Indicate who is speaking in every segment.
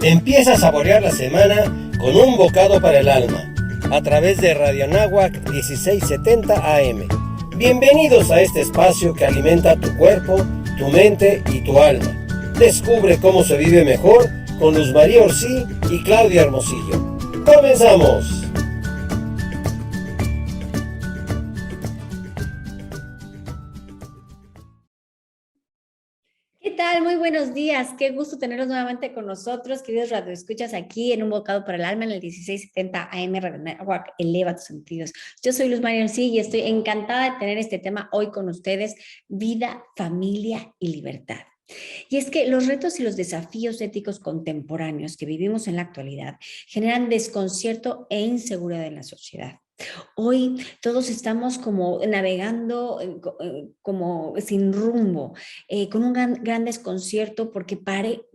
Speaker 1: Empieza a saborear la semana con un bocado para el alma, a través de Radio Anáhuac 1670 AM. Bienvenidos a este espacio que alimenta tu cuerpo, tu mente y tu alma. Descubre cómo se vive mejor con Luz María Orsí y Claudia Hermosillo. ¡Comenzamos!
Speaker 2: ¿Qué tal? Muy buenos días. Qué gusto tenerlos nuevamente con nosotros, queridos radioescuchas, aquí en Un Bocado para el Alma, en el 1670 AM Radio Network. Eleva tus sentidos. Yo soy Luz María Orsí y estoy encantada de tener este tema hoy con ustedes: vida, familia y libertad. Y es que los retos y los desafíos éticos contemporáneos que vivimos en la actualidad generan desconcierto e inseguridad en la sociedad. Hoy todos estamos como navegando como sin rumbo, con un gran desconcierto porque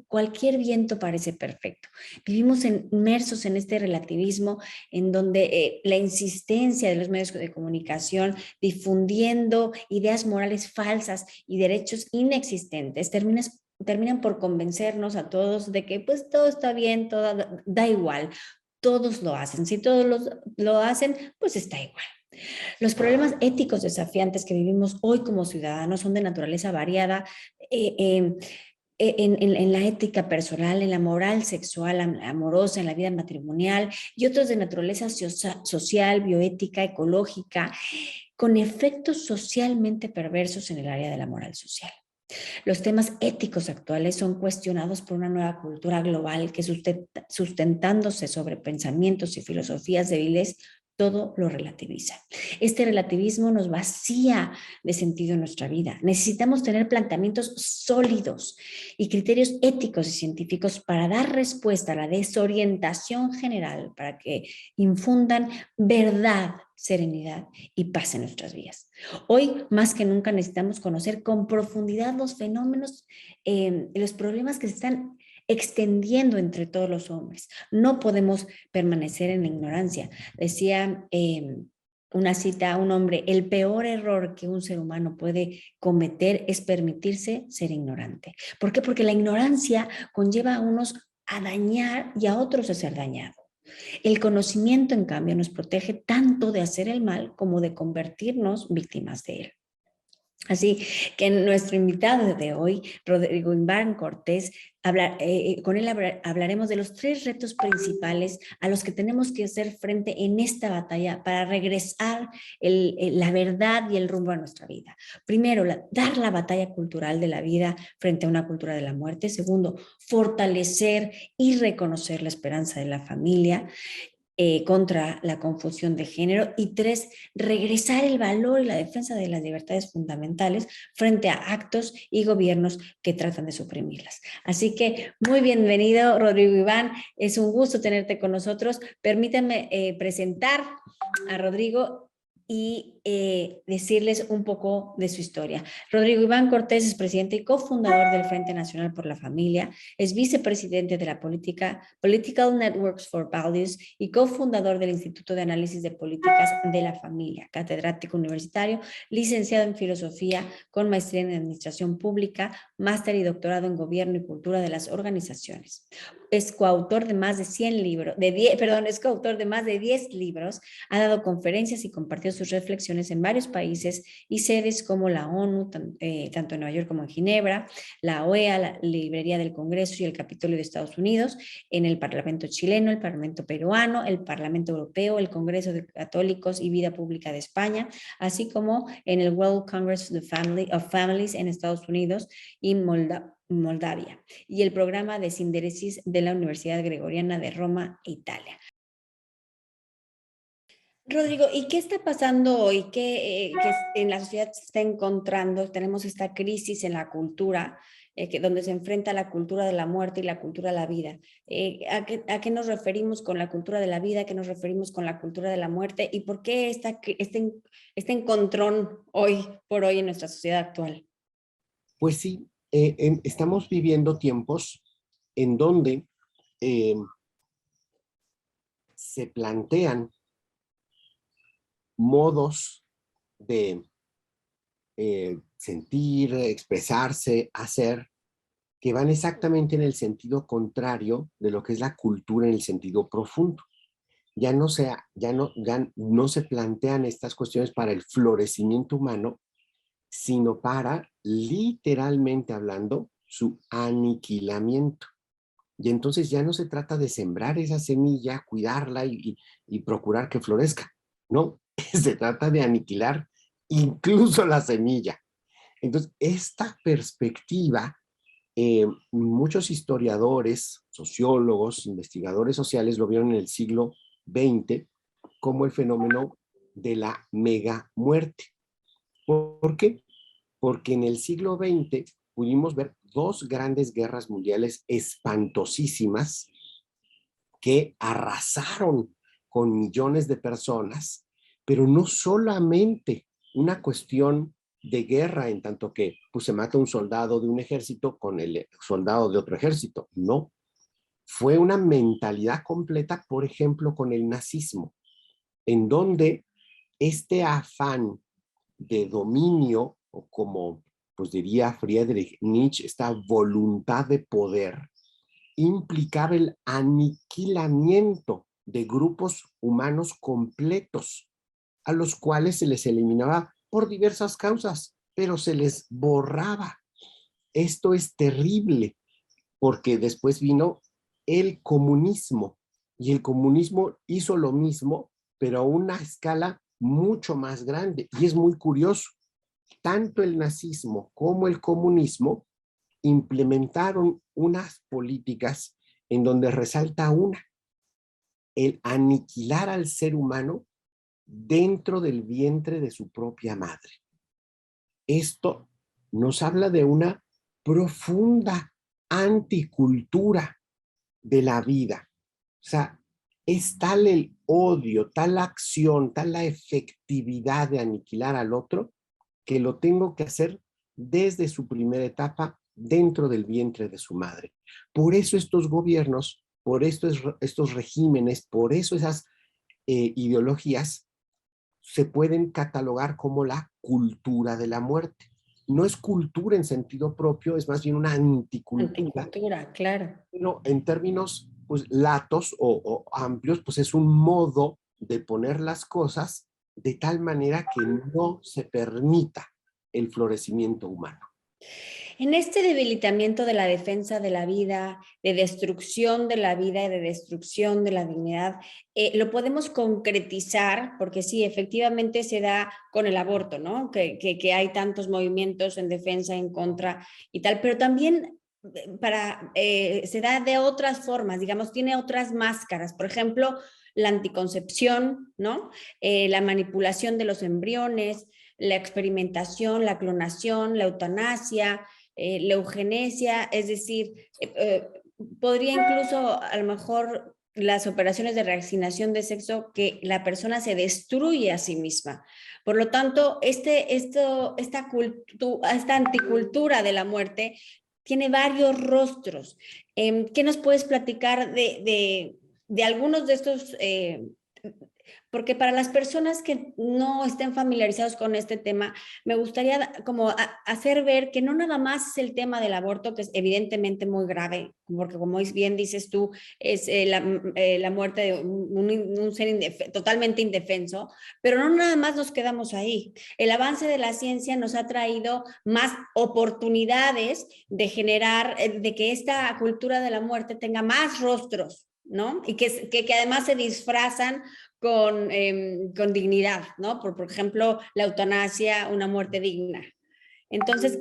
Speaker 2: cualquier viento parece perfecto. Vivimos inmersos en este relativismo en donde la insistencia de los medios de comunicación difundiendo ideas morales falsas y derechos inexistentes terminan por convencernos a todos de que pues todo está bien, todo da igual. Todos lo hacen. Si todos lo hacen, pues está igual. Los problemas éticos desafiantes que vivimos hoy como ciudadanos son de naturaleza variada en la ética personal, en la moral sexual, amorosa, en la vida matrimonial y otros de naturaleza social, bioética, ecológica, con efectos socialmente perversos en el área de la moral social. Los temas éticos actuales son cuestionados por una nueva cultura global que sustentándose sobre pensamientos y filosofías débiles, todo lo relativiza. Este relativismo nos vacía de sentido en nuestra vida. Necesitamos tener planteamientos sólidos y criterios éticos y científicos para dar respuesta a la desorientación general, para que infundan verdad, serenidad y paz en nuestras vidas. Hoy, más que nunca, necesitamos conocer con profundidad los fenómenos, los problemas que se están extendiendo entre todos los hombres. No podemos permanecer en la ignorancia. Decía una cita a un hombre: el peor error que un ser humano puede cometer es permitirse ser ignorante. ¿Por qué? Porque la ignorancia conlleva a unos a dañar y a otros a ser dañados. El conocimiento, en cambio, nos protege tanto de hacer el mal como de convertirnos víctimas de él. Así que nuestro invitado de hoy, Rodrigo Iván Cortés, con él hablaremos de los 3 retos principales a los que tenemos que hacer frente en esta batalla para regresar la verdad y el rumbo a nuestra vida. Primero, dar la batalla cultural de la vida frente a una cultura de la muerte. Segundo, fortalecer y reconocer la esperanza de la familia contra la confusión de género. Y 3, regresar el valor y la defensa de las libertades fundamentales frente a actos y gobiernos que tratan de suprimirlas. Así que muy bienvenido, Rodrigo Iván. Es un gusto tenerte con nosotros. Permítanme presentar a Rodrigo y decirles un poco de su historia. Rodrigo Iván Cortés es presidente y cofundador del Frente Nacional por la Familia, es vicepresidente de la Political Networks for Values y cofundador del Instituto de Análisis de Políticas de la Familia, catedrático universitario, licenciado en Filosofía con maestría en Administración Pública, máster y doctorado en Gobierno y Cultura de las Organizaciones. Es coautor de más de 100 libros, es coautor de más de 10 libros, ha dado conferencias y compartido sus reflexiones en varios países y sedes como la ONU, tanto en Nueva York como en Ginebra, la OEA, la Librería del Congreso y el Capitolio de Estados Unidos, en el Parlamento chileno, el Parlamento peruano, el Parlamento europeo, el Congreso de Católicos y Vida Pública de España, así como en el World Congress of Families en Estados Unidos y Moldavia, y el programa de Síntesis de la Universidad Gregoriana de Roma, Italia. Rodrigo, ¿y qué está pasando hoy? ¿Qué en la sociedad se está encontrando? Tenemos esta crisis en la cultura, donde se enfrenta la cultura de la muerte y la cultura de la vida. ¿A qué nos referimos con la cultura de la vida? ¿A qué nos referimos con la cultura de la muerte? ¿Y por qué este encontrón hoy por hoy en nuestra sociedad actual?
Speaker 3: Pues sí, estamos viviendo tiempos en donde se plantean modos de sentir, expresarse, hacer, que van exactamente en el sentido contrario de lo que es la cultura en el sentido profundo. Ya no se plantean estas cuestiones para el florecimiento humano, sino para, literalmente hablando, su aniquilamiento. Y entonces ya no se trata de sembrar esa semilla, cuidarla y procurar que florezca. No, se trata de aniquilar incluso la semilla. Entonces, esta perspectiva, muchos historiadores, sociólogos, investigadores sociales lo vieron en el siglo XX como el fenómeno de la mega muerte. ¿Por qué? Porque en el siglo XX pudimos ver dos grandes guerras mundiales espantosísimas que arrasaron con millones de personas, pero no solamente una cuestión de guerra en tanto que pues, se mata un soldado de un ejército con el soldado de otro ejército, no. Fue una mentalidad completa, por ejemplo, con el nazismo, en donde este afán de dominio, o como pues diría Friedrich Nietzsche, esta voluntad de poder, implicaba el aniquilamiento de grupos humanos completos, a los cuales se les eliminaba por diversas causas, pero se les borraba. Esto es terrible, porque después vino el comunismo, y el comunismo hizo lo mismo, pero a una escala mucho más grande. Y es muy curioso, tanto el nazismo como el comunismo implementaron unas políticas en donde resalta una, el aniquilar al ser humano dentro del vientre de su propia madre. Esto nos habla de una profunda anticultura de la vida. O sea, es tal el odio, tal la acción, tal la efectividad de aniquilar al otro, que lo tengo que hacer desde su primera etapa dentro del vientre de su madre. Por eso estos gobiernos, por estos regímenes, por eso esas ideologías se pueden catalogar como la cultura de la muerte. No es cultura en sentido propio, es más bien una anticultura.
Speaker 2: Anticultura, claro.
Speaker 3: Pero en términos pues, latos o amplios, pues es un modo de poner las cosas de tal manera que no se permita el florecimiento humano.
Speaker 2: En este debilitamiento de la defensa de la vida, de destrucción de la vida y de destrucción de la dignidad, lo podemos concretizar, porque sí, efectivamente se da con el aborto, ¿no? Que hay tantos movimientos en defensa, en contra y tal, pero también se da de otras formas, digamos, tiene otras máscaras, por ejemplo, la anticoncepción, ¿no? La manipulación de los embriones, la experimentación, la clonación, la eutanasia, la eugenesia, es decir, podría incluso a lo mejor las operaciones de reasignación de sexo que la persona se destruye a sí misma. Por lo tanto, esta anticultura de la muerte tiene varios rostros. ¿Qué nos puedes platicar de algunos de estos? Porque para las personas que no estén familiarizados con este tema, me gustaría como hacer ver que no nada más es el tema del aborto, que es evidentemente muy grave, porque como bien dices tú, es la muerte de un ser totalmente indefenso, pero no nada más nos quedamos ahí. El avance de la ciencia nos ha traído más oportunidades de generar, de que esta cultura de la muerte tenga más rostros, ¿no? Y que además se disfrazan con dignidad, ¿no? Por ejemplo, la eutanasia, una muerte digna. Entonces,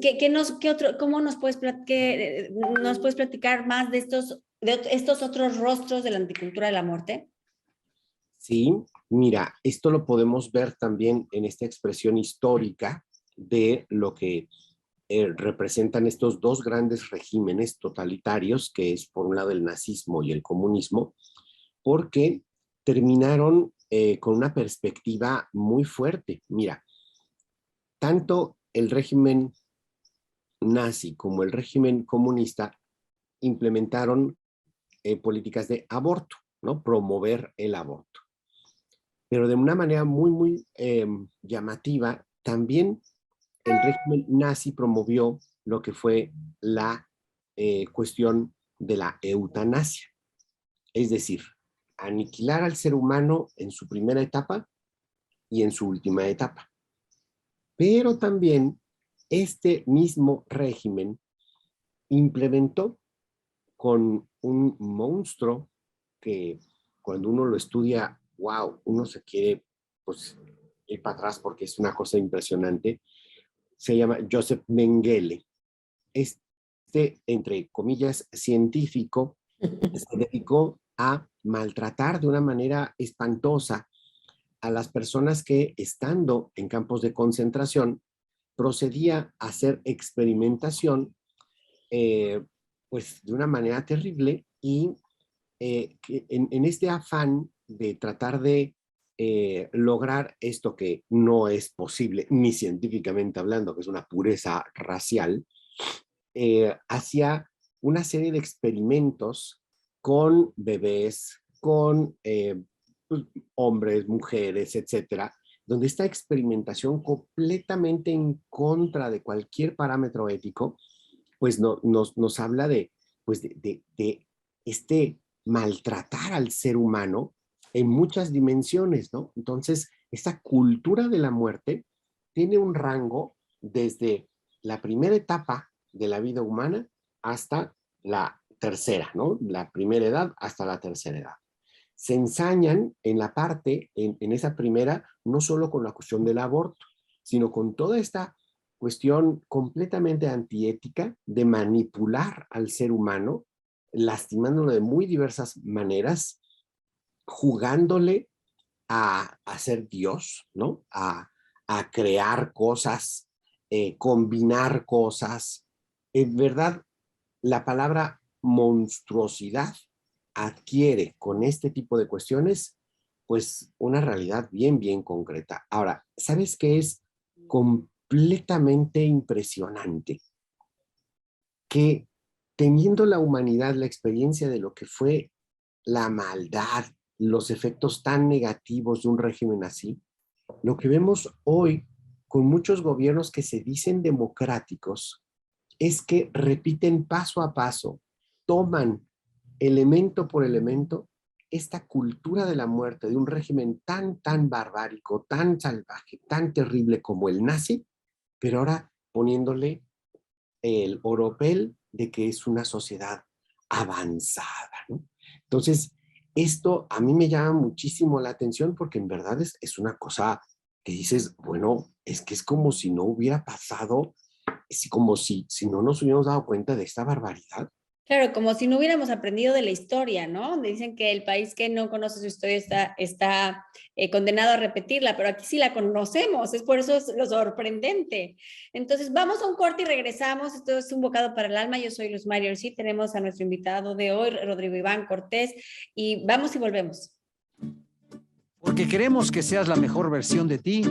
Speaker 2: ¿cómo nos puedes platicar más de estos otros rostros de la anticultura de la muerte?
Speaker 3: Sí, mira, esto lo podemos ver también en esta expresión histórica de lo que representan estos dos grandes regímenes totalitarios, que es por un lado el nazismo y el comunismo, porque terminaron con una perspectiva muy fuerte. Mira, tanto el régimen nazi como el régimen comunista implementaron políticas de aborto, ¿no? Promover el aborto. Pero de una manera muy llamativa, también el régimen nazi promovió lo que fue la cuestión de la eutanasia. Es decir, aniquilar al ser humano en su primera etapa y en su última etapa. Pero también este mismo régimen implementó con un monstruo que cuando uno lo estudia, wow, uno se quiere pues, ir para atrás porque es una cosa impresionante. Se llama Joseph Mengele. Este, entre comillas, científico, se dedicó a maltratar de una manera espantosa a las personas que, estando en campos de concentración, procedía a hacer experimentación pues de una manera terrible y en este afán de tratar de lograr esto que no es posible, ni científicamente hablando, que es una pureza racial, hacía una serie de experimentos con bebés, con pues, hombres, mujeres, etcétera, donde esta experimentación completamente en contra de cualquier parámetro ético, pues nos habla pues de este maltratar al ser humano en muchas dimensiones, ¿no? Entonces, esta cultura de la muerte tiene un rango desde la primera etapa de la vida humana hasta la tercera, ¿no? La primera edad hasta la tercera edad. Se ensañan en la parte, en esa primera, no solo con la cuestión del aborto, sino con toda esta cuestión completamente antiética de manipular al ser humano, lastimándolo de muy diversas maneras, jugándole a ser Dios, ¿no? A crear cosas, combinar cosas. En verdad, la palabra monstruosidad adquiere con este tipo de cuestiones, pues una realidad bien, bien concreta. Ahora, ¿sabes qué es completamente impresionante? Que teniendo la humanidad la experiencia de lo que fue la maldad, los efectos tan negativos de un régimen así, lo que vemos hoy con muchos gobiernos que se dicen democráticos es que repiten paso a paso, toman elemento por elemento esta cultura de la muerte de un régimen tan barbárico, tan salvaje, tan terrible como el nazi, pero ahora poniéndole el oropel de que es una sociedad avanzada, ¿no? Entonces, esto a mí me llama muchísimo la atención porque en verdad es una cosa que dices, bueno, es que es como si no hubiera pasado, es como si no nos hubiéramos dado cuenta de esta barbaridad.
Speaker 2: Claro, como si no hubiéramos aprendido de la historia, ¿no? Dicen que el país que no conoce su historia está condenado a repetirla, pero aquí sí la conocemos, es por eso es lo sorprendente. Entonces, vamos a un corte y regresamos. Esto es Un Bocado para el Alma. Yo soy Luz María Orsi, tenemos a nuestro invitado de hoy, Rodrigo Iván Cortés, y vamos y volvemos.
Speaker 4: Porque queremos que seas la mejor versión de ti.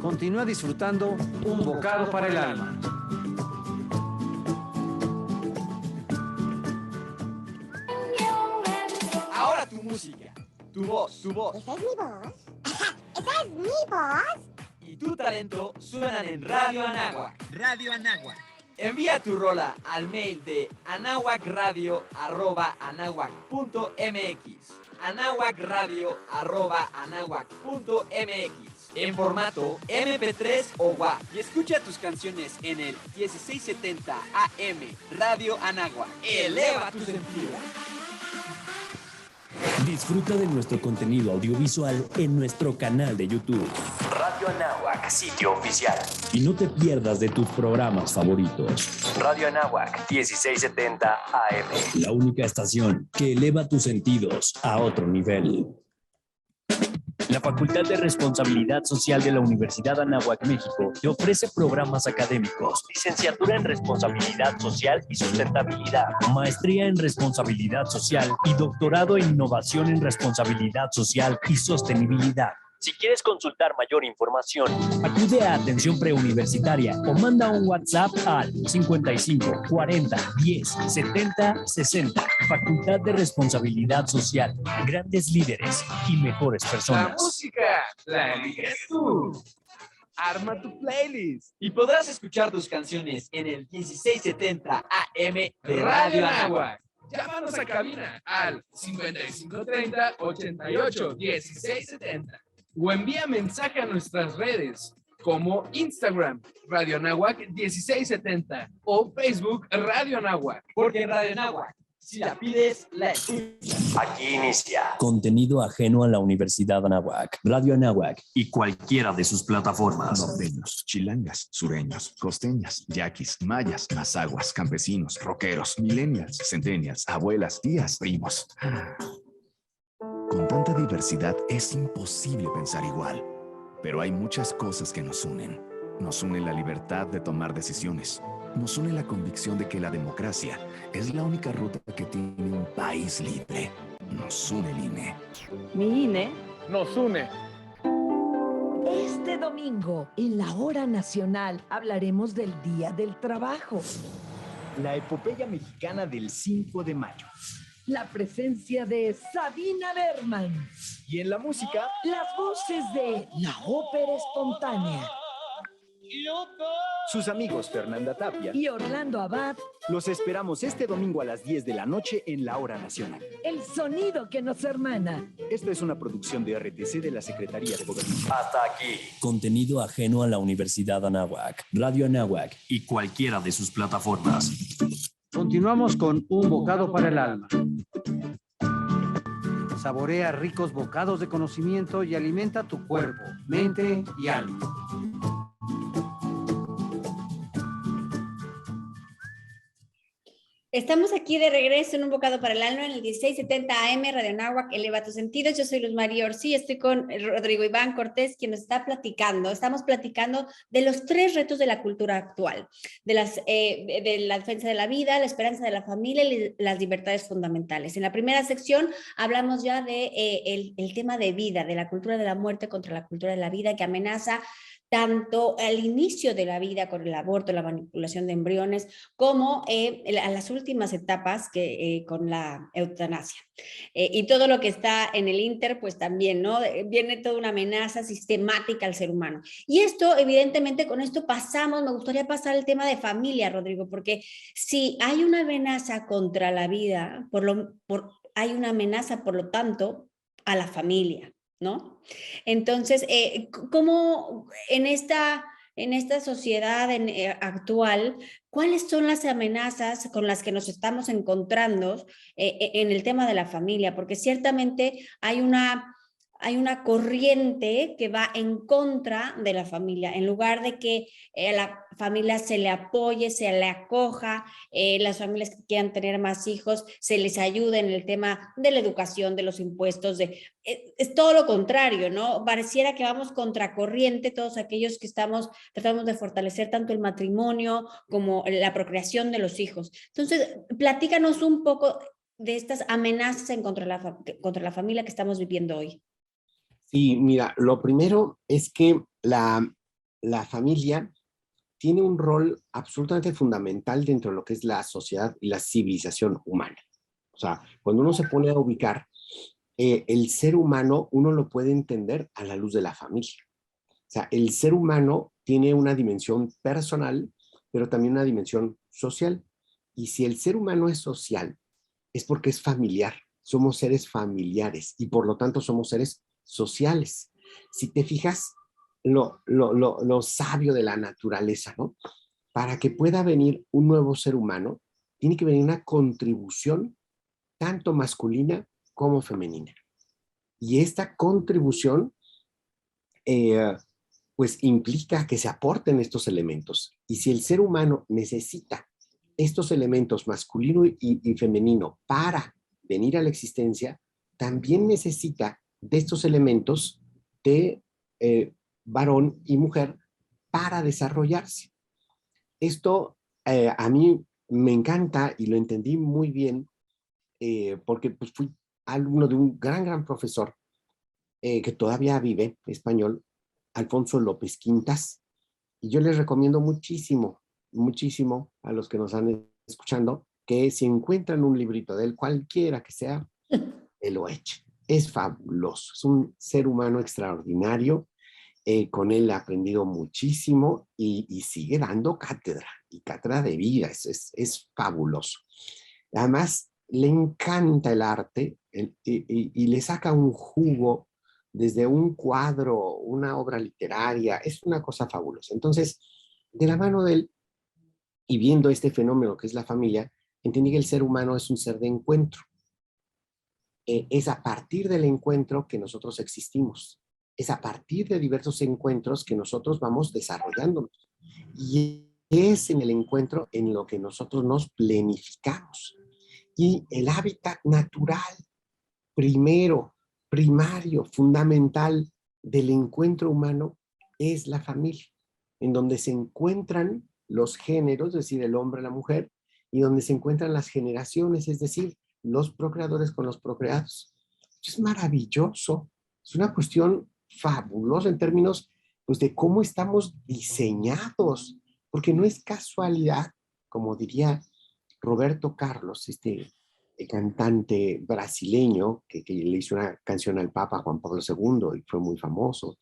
Speaker 4: Continúa disfrutando Un Bocado para el Alma. Ahora tu música, tu voz.
Speaker 5: ¿Esa es mi voz? ¿Esa es mi voz?
Speaker 4: Y tu talento suenan en Radio Anáhuac. Envía tu rola al mail de anahuacradio@anahuac.mx. anahuacradio@anahuac.mx. En formato MP3 o WAV. Y escucha tus canciones en el 1670 AM Radio Anáhuac. Eleva tu sentido.
Speaker 6: Disfruta de nuestro contenido audiovisual en nuestro canal de YouTube.
Speaker 7: Radio Anáhuac, sitio oficial.
Speaker 6: Y no te pierdas de tus programas favoritos.
Speaker 7: Radio Anáhuac, 1670 AM.
Speaker 6: La única estación que eleva tus sentidos a otro nivel. La Facultad de Responsabilidad Social de la Universidad Anáhuac, México, te ofrece programas académicos,
Speaker 7: Licenciatura en Responsabilidad Social y Sustentabilidad.
Speaker 6: maestría en Responsabilidad Social y doctorado en Innovación en Responsabilidad Social y Sostenibilidad.
Speaker 7: Si quieres consultar mayor información,
Speaker 6: Acude a atención preuniversitaria o manda un WhatsApp al 55 40 10 70 60. Facultad de Responsabilidad Social. Grandes líderes y mejores
Speaker 4: La
Speaker 6: personas.
Speaker 4: música la eliges tú.
Speaker 8: arma tu playlist.
Speaker 4: Y podrás escuchar tus canciones en el 1670 AM de Radio Anáhuac.
Speaker 8: Llámanos a cabina al 5530 88 1670 o envía mensaje a nuestras redes como Instagram Radio Anáhuac 1670 o Facebook Radio Anáhuac.
Speaker 4: Porque en Radio Anáhuac, si la pides, la escuchas.
Speaker 7: Aquí inicia
Speaker 6: Contenido ajeno a la Universidad Anáhuac, Radio Anáhuac y cualquiera de sus plataformas.
Speaker 9: Norteños, chilangas, sureños, costeñas, yaquis, mayas, mazaguas, campesinos, rockeros, millennials, centennials, abuelas, tías, primos. Con tanta diversidad es imposible pensar igual, pero hay muchas cosas que nos unen. Nos une la libertad de tomar decisiones. Nos une la convicción de que la democracia es la única ruta que tiene un país libre. Nos une el INE.
Speaker 10: Mi INE
Speaker 8: Nos une.
Speaker 10: Este domingo, en la Hora Nacional, hablaremos del Día del Trabajo.
Speaker 7: la epopeya mexicana del 5 de mayo.
Speaker 10: La presencia de Sabina Berman.
Speaker 7: Y en la música,
Speaker 10: las voces de la ópera espontánea.
Speaker 7: Sus amigos Fernanda Tapia
Speaker 10: y Orlando Abad.
Speaker 7: Los esperamos este domingo a las 10 de la noche en la Hora Nacional.
Speaker 10: El sonido que nos hermana.
Speaker 7: Esta es una producción de RTC de la Secretaría de Gobernación. Hasta aquí.
Speaker 6: Contenido ajeno a la Universidad Anáhuac, Radio Anáhuac y cualquiera de sus plataformas.
Speaker 11: Continuamos con Un bocado para el alma. Saborea ricos bocados de conocimiento y alimenta tu cuerpo, mente y alma.
Speaker 2: Estamos aquí de regreso en Un bocado para el alma en el 1670 AM Radio Anáhuac, eleva tus sentidos. Yo soy Luz María Orsi, estoy con Rodrigo Iván Cortés, quien nos está platicando. Estamos platicando de los 3 retos de la cultura actual, de la defensa de la vida, la esperanza de la familia y las libertades fundamentales. En la primera sección hablamos ya de el tema de vida, de la cultura de la muerte contra la cultura de la vida, que amenaza tanto al inicio de la vida con el aborto, la manipulación de embriones, como a las últimas etapas con la eutanasia. Y todo lo que está en el inter, pues también, ¿no? Viene toda una amenaza sistemática al ser humano. Y esto, evidentemente, con esto pasamos, me gustaría pasar el tema de familia, Rodrigo, porque si hay una amenaza contra la vida, hay una amenaza, por lo tanto, a la familia, ¿no? Entonces, ¿cómo en esta sociedad actual, cuáles son las amenazas con las que nos estamos encontrando en el tema de la familia? Porque ciertamente hay una corriente que va en contra de la familia, en lugar de que a la familia se le apoye, se le acoja, las familias que quieran tener más hijos, se les ayude en el tema de la educación, de los impuestos, es todo lo contrario, ¿no? Pareciera que vamos contracorriente todos aquellos que tratamos de fortalecer tanto el matrimonio como la procreación de los hijos. Entonces, platícanos un poco de estas amenazas contra la familia que estamos viviendo hoy.
Speaker 3: Sí, mira, lo primero es que la familia tiene un rol absolutamente fundamental dentro de lo que es la sociedad y la civilización humana. O sea, cuando uno se pone a ubicar, el ser humano, uno lo puede entender a la luz de la familia. O sea, el ser humano tiene una dimensión personal, pero también una dimensión social. Y si el ser humano es social, es porque es familiar. Somos seres familiares y por lo tanto somos seres sociales. Si te fijas, lo sabio de la naturaleza, ¿no? Para que pueda venir un nuevo ser humano, tiene que venir una contribución tanto masculina como femenina. Y esta contribución, pues implica que se aporten estos elementos. Y si el ser humano necesita estos elementos masculino y femenino para venir a la existencia, también necesita de estos elementos de varón y mujer para desarrollarse. Esto a mí me encanta y lo entendí muy bien porque pues, fui alumno de un gran profesor que todavía vive, español, Alfonso López Quintas, y yo les recomiendo muchísimo a los que nos están escuchando que si encuentran un librito de él, cualquiera que sea, lo echen. Es fabuloso, es un ser humano extraordinario Con él he aprendido muchísimo y sigue dando cátedra, y cátedra de vida, es fabuloso. Además, le encanta el arte y le saca un jugo desde un cuadro, una obra literaria, es una cosa fabulosa. Entonces, de la mano de él y viendo este fenómeno que es la familia, entendí que el ser humano es un ser de encuentro. Es a partir del encuentro que nosotros existimos. Es a partir de diversos encuentros que nosotros vamos desarrollándonos. Y es en el encuentro en lo que nosotros nos planificamos. Y el hábitat natural, primero, primario, fundamental del encuentro humano es la familia, en donde se encuentran los géneros, es decir, el hombre y la mujer, y donde se encuentran las generaciones, es decir, los procreadores con los procreados. Es maravilloso, es una cuestión fabulosa en términos pues, de cómo estamos diseñados, porque no es casualidad, como diría Roberto Carlos, cantante brasileño que le hizo una canción al Papa Juan Pablo II y fue muy famoso.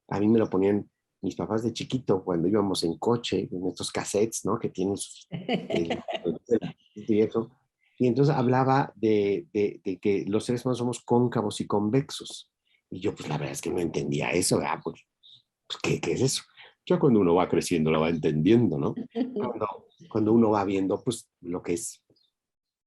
Speaker 3: A mí me lo ponían mis papás de chiquito cuando íbamos en coche, en estos cassettes, ¿no? Que tienen sus... y eso. Y entonces hablaba de que los seres humanos somos cóncavos y convexos. Y yo, pues la verdad es que no entendía eso, ¿verdad? Pues, ¿qué es eso? Ya cuando uno va creciendo lo va entendiendo, ¿no? Cuando uno va viendo, pues, lo que es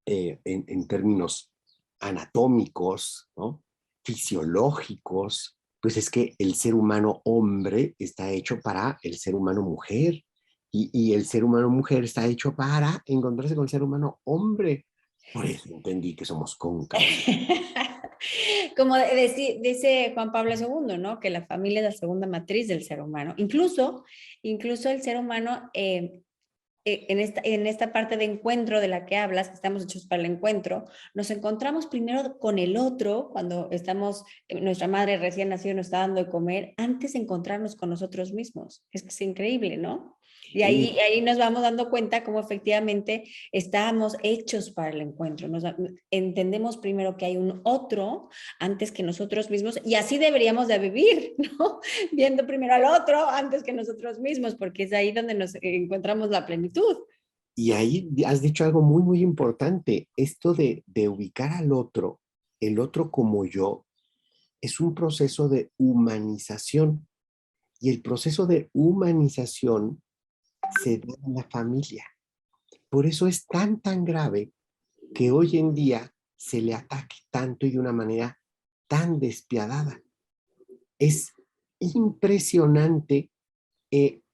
Speaker 3: en términos anatómicos, ¿no? Fisiológicos, pues es que el ser humano hombre está hecho para el ser humano mujer. Y el ser humano mujer está hecho para encontrarse con el ser humano hombre. Por eso entendí que somos cóncavos.
Speaker 2: Como dice Juan Pablo II, ¿no? Que la familia es la segunda matriz del ser humano. Incluso el ser humano, en esta parte de encuentro de la que hablas, que estamos hechos para el encuentro, nos encontramos primero con el otro, cuando nuestra madre recién nacida nos está dando de comer, antes de encontrarnos con nosotros mismos. Es increíble, ¿no? Y ahí nos vamos dando cuenta cómo efectivamente estamos hechos para el encuentro. Entendemos primero que hay un otro antes que nosotros mismos, y así deberíamos de vivir, ¿no? Viendo primero al otro antes que nosotros mismos, porque es ahí donde nos encontramos la plenitud.
Speaker 3: Y ahí has dicho algo muy, muy importante. Esto de ubicar al otro, el otro como yo, es un proceso de humanización. Y el proceso de humanización se da en la familia. Por eso es tan grave que hoy en día se le ataque tanto y de una manera tan despiadada. Es impresionante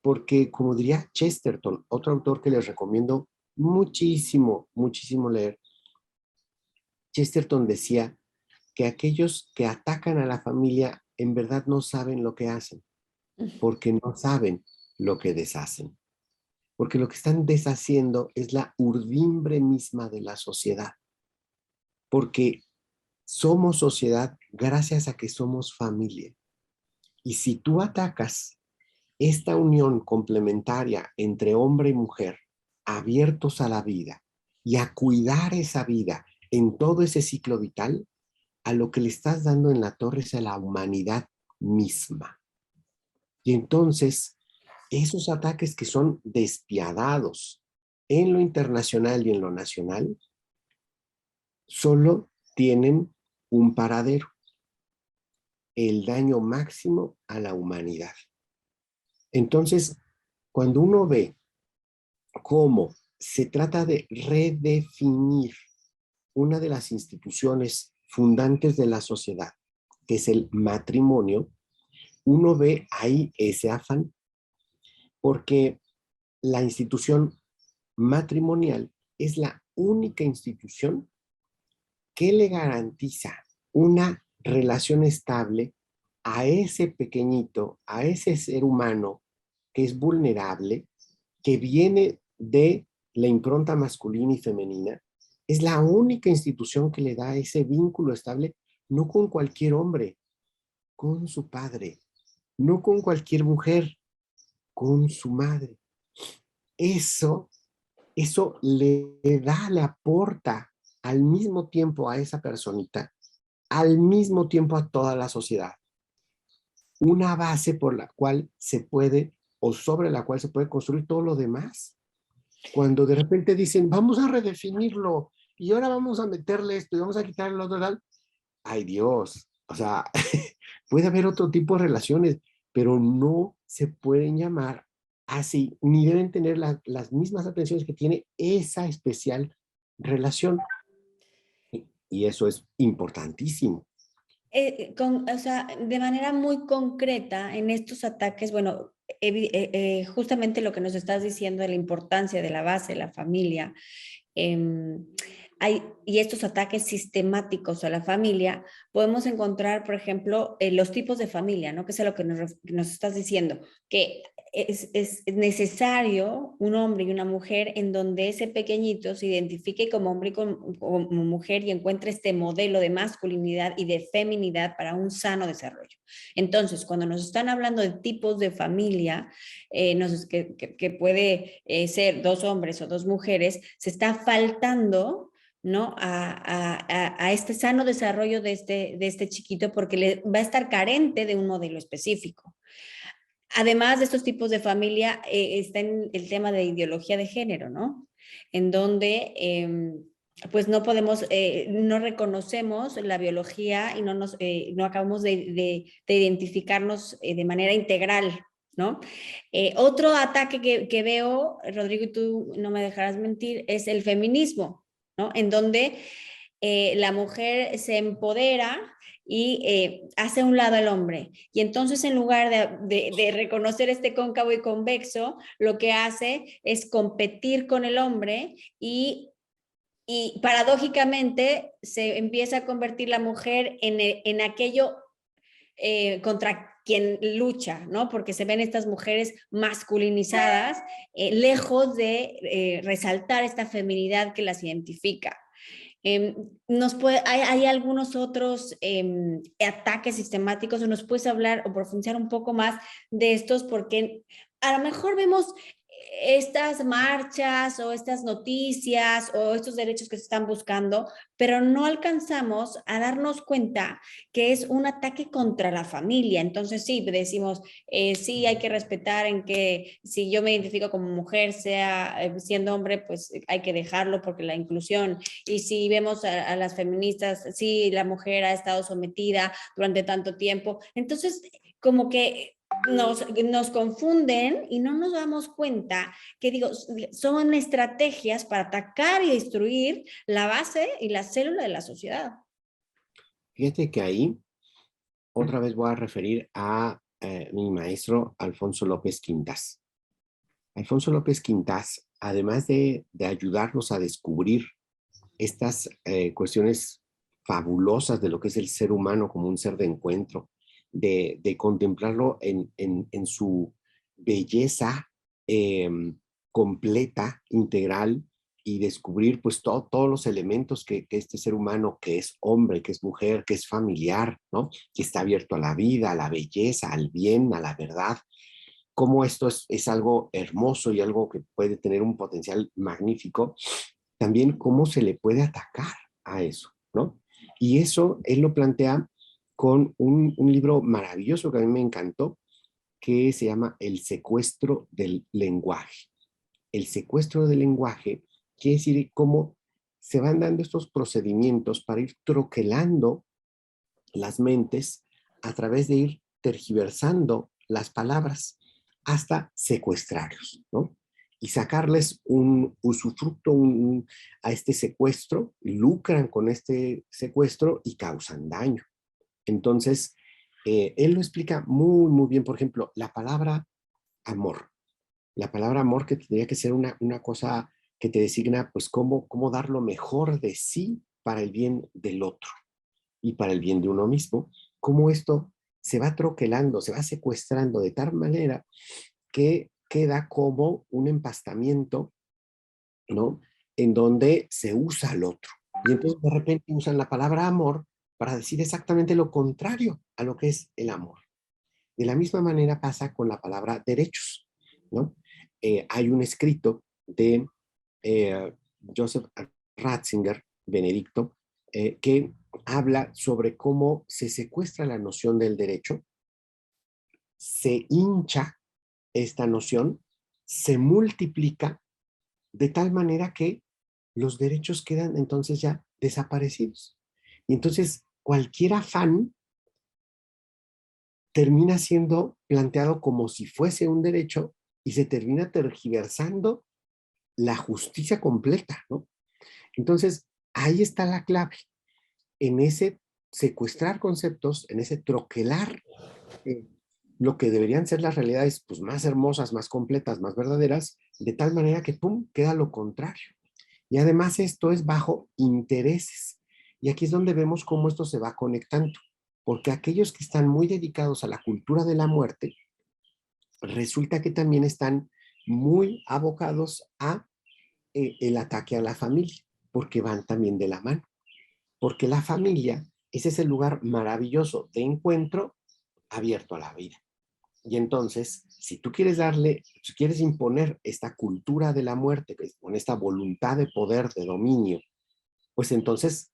Speaker 3: porque, como diría Chesterton, otro autor que les recomiendo muchísimo, muchísimo leer, Chesterton decía que aquellos que atacan a la familia en verdad no saben lo que hacen, porque no saben lo que deshacen. Porque lo que están deshaciendo es la urdimbre misma de la sociedad. Porque somos sociedad gracias a que somos familia. Y si tú atacas esta unión complementaria entre hombre y mujer, abiertos a la vida y a cuidar esa vida en todo ese ciclo vital, a lo que le estás dando en la torre es a la humanidad misma. Y entonces, esos ataques que son despiadados en lo internacional y en lo nacional, solo tienen un paradero: el daño máximo a la humanidad. Entonces, cuando uno ve cómo se trata de redefinir una de las instituciones fundantes de la sociedad, que es el matrimonio, uno ve ahí ese afán, porque la institución matrimonial es la única institución que le garantiza una relación estable a ese pequeñito, a ese ser humano que es vulnerable, que viene de la impronta masculina y femenina. Es la única institución que le da ese vínculo estable, no con cualquier hombre, con su padre, no con cualquier mujer, con su madre. Eso le aporta al mismo tiempo a esa personita, al mismo tiempo a toda la sociedad, una base por la cual se puede, o sobre la cual se puede construir todo lo demás. Cuando de repente dicen, vamos a redefinirlo, y ahora vamos a meterle esto, y vamos a quitarle lo otro, tal. Ay Dios, o sea, puede haber otro tipo de relaciones, pero no se pueden llamar así, ni deben tener las mismas atenciones que tiene esa especial relación. Y eso es importantísimo.
Speaker 2: O sea, de manera muy concreta en estos ataques, bueno, justamente lo que nos estás diciendo de la importancia de la base, de la familia, y estos ataques sistemáticos a la familia, podemos encontrar, por ejemplo, los tipos de familia, ¿no? Que es a lo que nos estás diciendo, que es necesario un hombre y una mujer en donde ese pequeñito se identifique como hombre y como mujer y encuentre este modelo de masculinidad y de feminidad para un sano desarrollo. Entonces, cuando nos están hablando de tipos de familia, que puede ser dos hombres o dos mujeres, se está faltando, ¿no? A este sano desarrollo de este chiquito porque va a estar carente de un modelo específico. Además de estos tipos de familia, está en el tema de ideología de género, ¿no? En donde pues no podemos, no reconocemos la biología y no acabamos de identificarnos de manera integral, ¿no? Otro ataque que veo, Rodrigo, y tú no me dejarás mentir, es el feminismo, ¿no? En donde la mujer se empodera y hace a un lado al hombre. Y entonces en lugar de reconocer este cóncavo y convexo, lo que hace es competir con el hombre y paradójicamente se empieza a convertir la mujer en aquello contra quien lucha, ¿no? Porque se ven estas mujeres masculinizadas, lejos de resaltar esta feminidad que las identifica. Hay algunos otros ataques sistemáticos, o nos puedes hablar o profundizar un poco más de estos, porque a lo mejor vemos estas marchas o estas noticias o estos derechos que se están buscando, pero no alcanzamos a darnos cuenta que es un ataque contra la familia. Entonces sí, decimos, sí hay que respetar en que si yo me identifico como mujer, sea siendo hombre, pues hay que dejarlo porque la inclusión. Y si vemos a las feministas, sí, la mujer ha estado sometida durante tanto tiempo. Entonces, como que nos confunden y no nos damos cuenta que, digo, son estrategias para atacar y destruir la base y la célula de la sociedad.
Speaker 3: Fíjate que ahí otra vez voy a referir a mi maestro Alfonso López Quintas. Alfonso López Quintas, además de ayudarnos a descubrir estas cuestiones fabulosas de lo que es el ser humano como un ser de encuentro, de contemplarlo en su belleza completa, integral, y descubrir pues todos los elementos que este ser humano, que es hombre, que es mujer, que es familiar, ¿no? Que está abierto a la vida, a la belleza, al bien, a la verdad, cómo esto es algo hermoso y algo que puede tener un potencial magnífico, también cómo se le puede atacar a eso, ¿no? Y eso él lo plantea con un libro maravilloso que a mí me encantó, que se llama El secuestro del lenguaje. El secuestro del lenguaje quiere decir cómo se van dando estos procedimientos para ir troquelando las mentes a través de ir tergiversando las palabras hasta secuestrarlos, ¿no? Y sacarles un usufructo a este secuestro, lucran con este secuestro y causan daño. Entonces, él lo explica muy, muy bien. Por ejemplo, la palabra amor. La palabra amor, que tendría que ser una cosa que te designa, pues, cómo dar lo mejor de sí para el bien del otro y para el bien de uno mismo. Cómo esto se va troquelando, se va secuestrando de tal manera que queda como un empastamiento, ¿no? En donde se usa al otro. Y entonces de repente usan la palabra amor para decir exactamente lo contrario a lo que es el amor. De la misma manera pasa con la palabra derechos, ¿no? Hay un escrito de Joseph Ratzinger, Benedicto, que habla sobre cómo se secuestra la noción del derecho se hincha esta noción, se multiplica de tal manera que los derechos quedan entonces ya desaparecidos. Y entonces cualquier afán termina siendo planteado como si fuese un derecho y se termina tergiversando la justicia completa, ¿no? Entonces, ahí está la clave, en ese secuestrar conceptos, en ese troquelar lo que deberían ser las realidades pues, más hermosas, más completas, más verdaderas, de tal manera que, ¡pum!, queda lo contrario. Y además esto es bajo intereses. Y aquí es donde vemos cómo esto se va conectando. Porque aquellos que están muy dedicados a la cultura de la muerte, resulta que también están muy abocados a el ataque a la familia, porque van también de la mano. Porque la familia es ese lugar maravilloso de encuentro abierto a la vida. Y entonces, si tú quieres si quieres imponer esta cultura de la muerte, con esta voluntad de poder, de dominio, pues entonces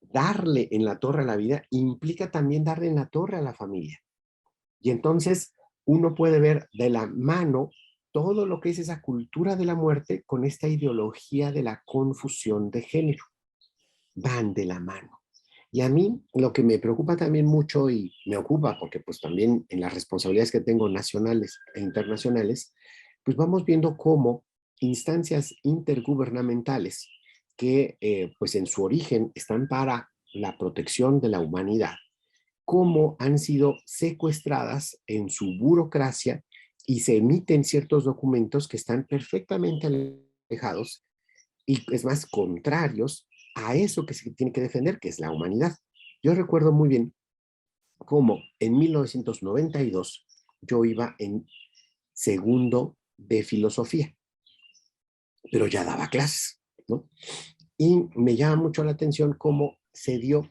Speaker 3: darle en la torre a la vida implica también darle en la torre a la familia. Y entonces uno puede ver de la mano todo lo que es esa cultura de la muerte con esta ideología de la confusión de género. Van de la mano. Y a mí lo que me preocupa también mucho y me ocupa, porque pues también en las responsabilidades que tengo nacionales e internacionales, pues vamos viendo cómo instancias intergubernamentales que pues en su origen están para la protección de la humanidad, cómo han sido secuestradas en su burocracia y se emiten ciertos documentos que están perfectamente alejados y es más contrarios a eso que se tiene que defender, que es la humanidad. Yo recuerdo muy bien cómo en 1992 yo iba en segundo de filosofía, pero ya daba clases, ¿no? Y me llama mucho la atención cómo se dio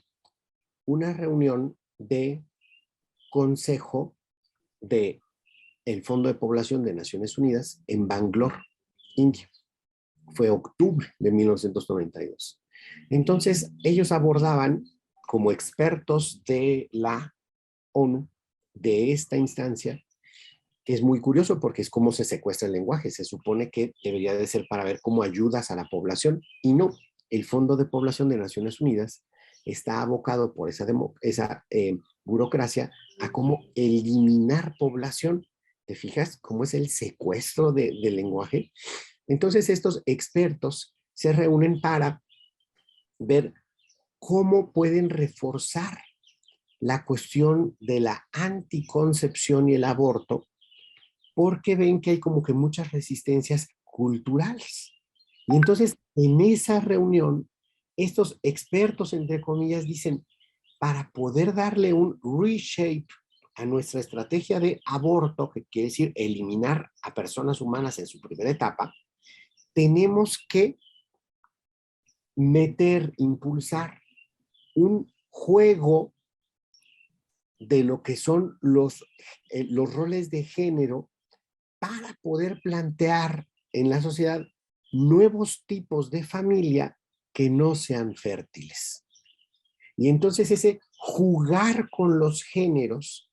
Speaker 3: una reunión de consejo de el Fondo de Población de Naciones Unidas en Bangalore, India. Fue octubre de 1992. Entonces, ellos abordaban como expertos de la ONU, de esta instancia, que es muy curioso porque es cómo se secuestra el lenguaje. Se supone que debería de ser para ver cómo ayudas a la población y no. El Fondo de Población de Naciones Unidas está abocado por esa burocracia a cómo eliminar población. ¿Te fijas cómo es el secuestro del lenguaje? Entonces estos expertos se reúnen para ver cómo pueden reforzar la cuestión de la anticoncepción y el aborto, porque ven que hay como que muchas resistencias culturales. Y entonces en esa reunión, estos expertos, entre comillas, dicen, para poder darle un reshape a nuestra estrategia de aborto, que quiere decir eliminar a personas humanas en su primera etapa, tenemos que impulsar un juego de lo que son los roles de género para poder plantear en la sociedad nuevos tipos de familia que no sean fértiles. Y entonces ese jugar con los géneros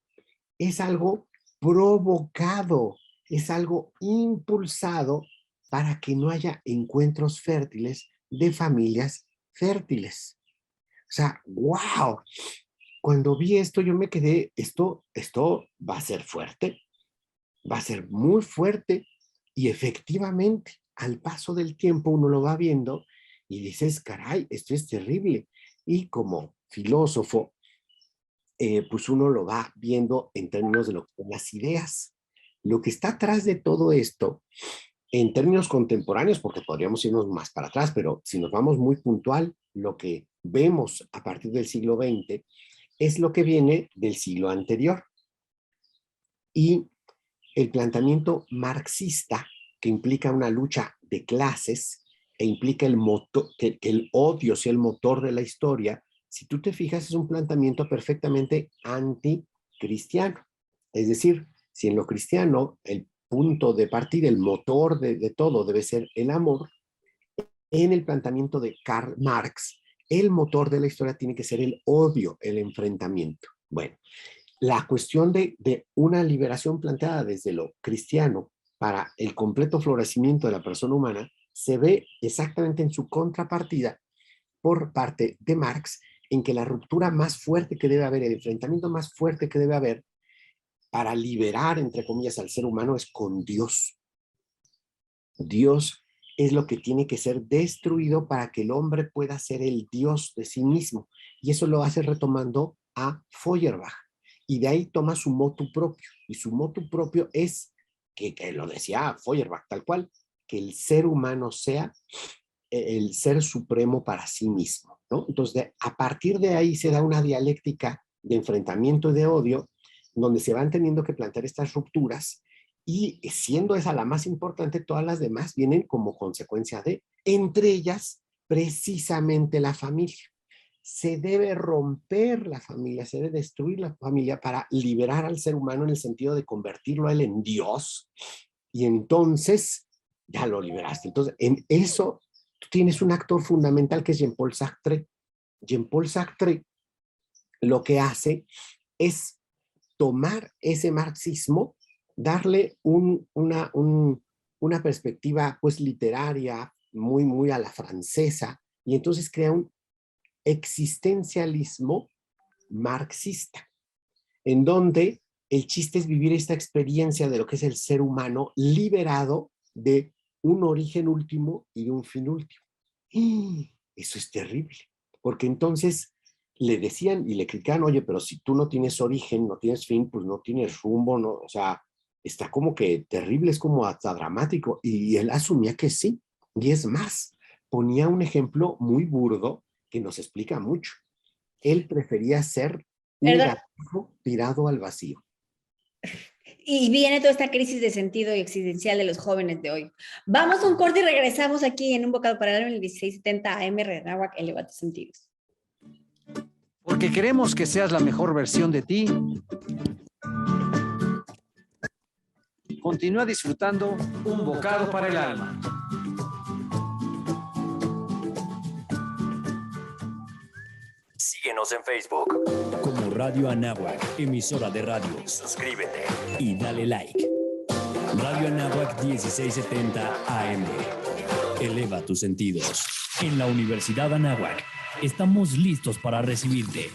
Speaker 3: es algo provocado, es algo impulsado para que no haya encuentros fértiles de familias fértiles. O sea, wow. Cuando vi esto yo me quedé, esto va a ser fuerte, va a ser muy fuerte y efectivamente al paso del tiempo uno lo va viendo y dices, caray, esto es terrible. Y como filósofo, pues uno lo va viendo en términos de las ideas. Lo que está atrás de todo esto, en términos contemporáneos, porque podríamos irnos más para atrás, pero si nos vamos muy puntual, lo que vemos a partir del siglo XX es lo que viene del siglo anterior. Y el planteamiento marxista, que implica una lucha de clases e implica que el odio sea el motor de la historia, si tú te fijas, es un planteamiento perfectamente anticristiano. Es decir, si en lo cristiano el punto de partida, el motor de todo debe ser el amor, en el planteamiento de Karl Marx, el motor de la historia tiene que ser el odio, el enfrentamiento. Bueno, la cuestión de una liberación planteada desde lo cristiano para el completo florecimiento de la persona humana se ve exactamente en su contrapartida por parte de Marx, en que la ruptura más fuerte que debe haber, el enfrentamiento más fuerte que debe haber para liberar, entre comillas, al ser humano es con Dios. Dios es lo que tiene que ser destruido para que el hombre pueda ser el Dios de sí mismo. Y eso lo hace retomando a Feuerbach. Y de ahí toma su motu propio. Y su motu propio es, que lo decía Feuerbach tal cual, que el ser humano sea el ser supremo para sí mismo, ¿no? Entonces, a partir de ahí se da una dialéctica de enfrentamiento y de odio, donde se van teniendo que plantear estas rupturas, y siendo esa la más importante, todas las demás vienen como consecuencia de, entre ellas, precisamente la familia. Se debe romper la familia, se debe destruir la familia para liberar al ser humano en el sentido de convertirlo a él en Dios, y entonces ya lo liberaste. Entonces, en eso tú tienes un actor fundamental que es Jean-Paul Sartre. Jean-Paul Sartre lo que hace es tomar ese marxismo, darle una perspectiva pues literaria muy a la francesa, y entonces crea un existencialismo marxista, en donde el chiste es vivir esta experiencia de lo que es el ser humano liberado de un origen último y de un fin último. Y eso es terrible, porque entonces le decían y le criticaban, oye, pero si tú no tienes origen, no tienes fin, pues no tienes rumbo, no, o sea, está como que terrible, es como hasta dramático, y él asumía que sí, y es más, ponía un ejemplo muy burdo que nos explica mucho. Él prefería ser un gato tirado al vacío.
Speaker 2: Y viene toda esta crisis de sentido y existencial de los jóvenes de hoy. Vamos a un corte y regresamos aquí en Un Bocado para el Alma en el 1670 AM Radio Anáhuac, eleva tus sentidos.
Speaker 11: Porque queremos que seas la mejor versión de ti. Continúa disfrutando Un Bocado para el Alma.
Speaker 6: Síguenos en Facebook como Radio Anáhuac, emisora de radio. Suscríbete y dale like. Radio Anáhuac 1670 AM. Eleva tus sentidos. En la Universidad Anáhuac estamos listos para recibirte.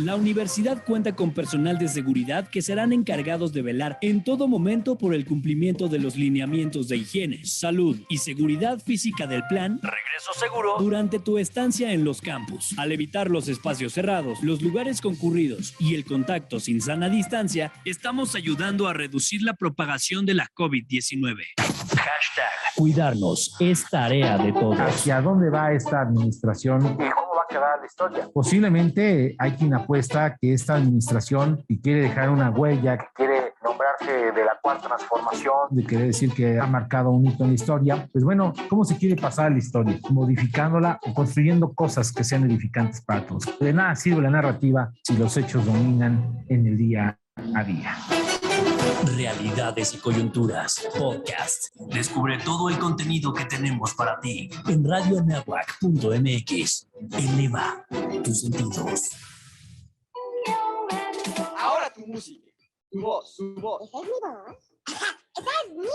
Speaker 6: La universidad cuenta con personal de seguridad que serán encargados de velar en todo momento por el cumplimiento de los lineamientos de higiene, salud y seguridad física del plan Regreso Seguro durante tu estancia en los campus. Al evitar los espacios cerrados, los lugares concurridos y el contacto sin sana distancia, estamos ayudando a reducir la propagación de la COVID-19. Hashtag cuidarnos es tarea de todos.
Speaker 12: ¿Hacia dónde va esta administración? ¿Cómo va a quedar la historia? Posiblemente hay quien apuesta que esta administración, y quiere dejar una huella, que quiere nombrarse de la cuarta transformación, de querer decir que ha marcado un hito en la historia. Pues bueno, ¿cómo se quiere pasar la historia? Modificándola o construyendo cosas que sean edificantes para todos. De nada sirve la narrativa si los hechos dominan en el día a día.
Speaker 6: Realidades y coyunturas. Podcast. Descubre todo el contenido que tenemos para ti en radioanáhuac.mx. Eleva tus sentidos.
Speaker 4: Ahora tu música, tu voz.
Speaker 5: ¿Esa es mi voz? Ajá, esa es mi voz.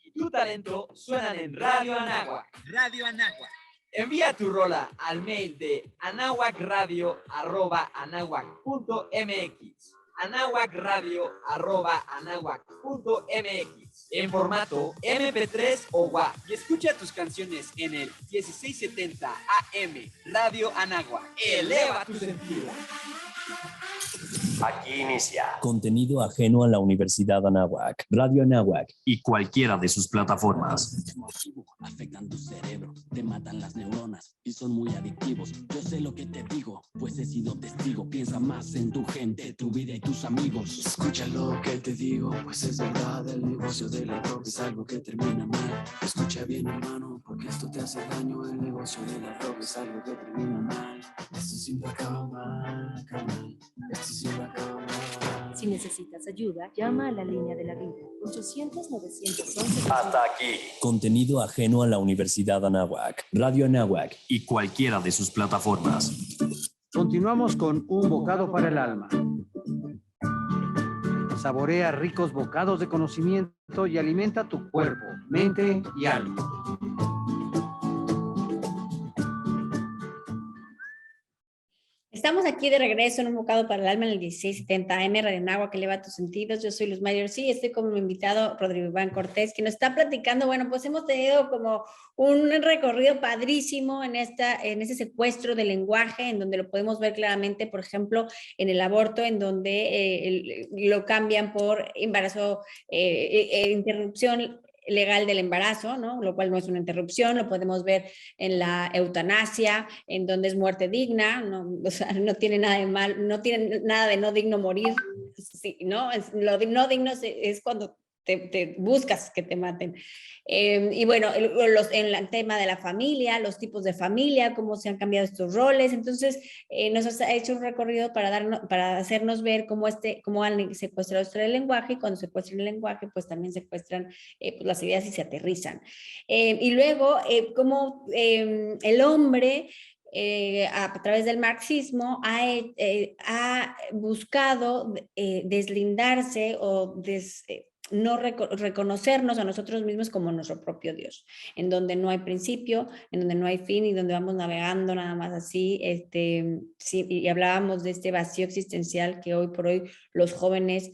Speaker 4: Y tu talento suenan en Radio Anáhuac. Radio Anáhuac. Envía tu rola al mail de anahuacradio@anahuac.mx. anahuacradio@anahuac.mx en formato MP3 o WAV, y escucha tus canciones en el 1670 AM Radio Anáhuac. Eleva tu sentido.
Speaker 6: Aquí inicia contenido ajeno a la Universidad Anáhuac, Radio Anáhuac y cualquiera de sus plataformas.
Speaker 13: Afectan tu cerebro, te matan las neuronas y son muy adictivos. Yo sé lo que te digo, pues he sido testigo. Piensa más en tu gente, tu vida y tus amigos. Escucha lo que te digo, pues es verdad. El negocio de la droga es algo que termina mal. Escucha bien, hermano, porque esto te hace daño. El negocio de la droga es algo que termina mal. Esto siempre acaba mal, carnal. Esto siempre acaba mal.
Speaker 10: Si necesitas ayuda, llama a la línea de la vida, 800-911.
Speaker 6: Hasta aquí. Contenido ajeno a la Universidad Anáhuac, Radio Anáhuac y cualquiera de sus plataformas.
Speaker 11: Continuamos con Un Bocado para el Alma. Saborea ricos bocados de conocimiento y alimenta tu cuerpo, mente y alma.
Speaker 2: Estamos aquí de regreso en Un Bocado para el Alma en el 1670 AM, Radio Anáhuac, que eleva tus sentidos. Yo soy Luz Mayor, sí, estoy como mi invitado Rodrigo Iván Cortés, que nos está platicando. Bueno, pues hemos tenido como un recorrido padrísimo en ese secuestro del lenguaje, en donde lo podemos ver claramente, por ejemplo, en el aborto, en donde lo cambian por embarazo, interrupción legal del embarazo, ¿no? Lo cual no es una interrupción. Lo podemos ver en la eutanasia, en donde es muerte digna, ¿no? O sea, no tiene nada de mal, no tiene nada de no digno morir, sí, ¿no? Lo no digno es cuando te buscas que te maten. Y bueno, en el tema de la familia, los tipos de familia, cómo se han cambiado estos roles. Entonces, nos ha hecho un recorrido para hacernos ver cómo han secuestrado el lenguaje, y cuando secuestran el lenguaje, pues también secuestran pues las ideas y se aterrizan. Y luego, cómo el hombre a través del marxismo ha buscado deslindarse o no reconocernos a nosotros mismos como nuestro propio Dios, en donde no hay principio, en donde no hay fin y donde vamos navegando nada más así. Sí, y hablábamos de este vacío existencial que hoy por hoy los jóvenes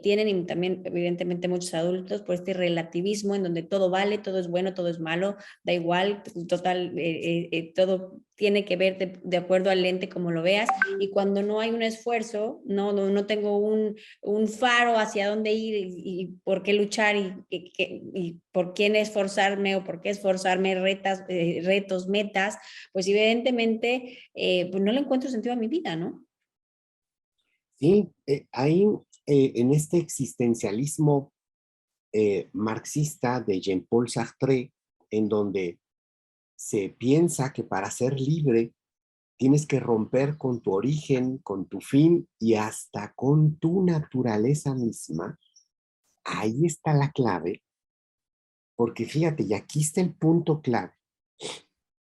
Speaker 2: tienen, y también evidentemente muchos adultos, por este relativismo en donde todo vale, todo es bueno, todo es malo, da igual, total, todo tiene que ver de acuerdo al lente como lo veas, y cuando no hay un esfuerzo, no tengo un faro hacia dónde ir y por qué luchar y por quién esforzarme o por qué esforzarme, retos, metas, pues evidentemente pues no le encuentro sentido a mi vida, ¿no?
Speaker 3: Sí, hay en este existencialismo marxista de Jean-Paul Sartre, en donde se piensa que para ser libre tienes que romper con tu origen, con tu fin y hasta con tu naturaleza misma. Ahí está la clave, porque fíjate, y aquí está el punto clave.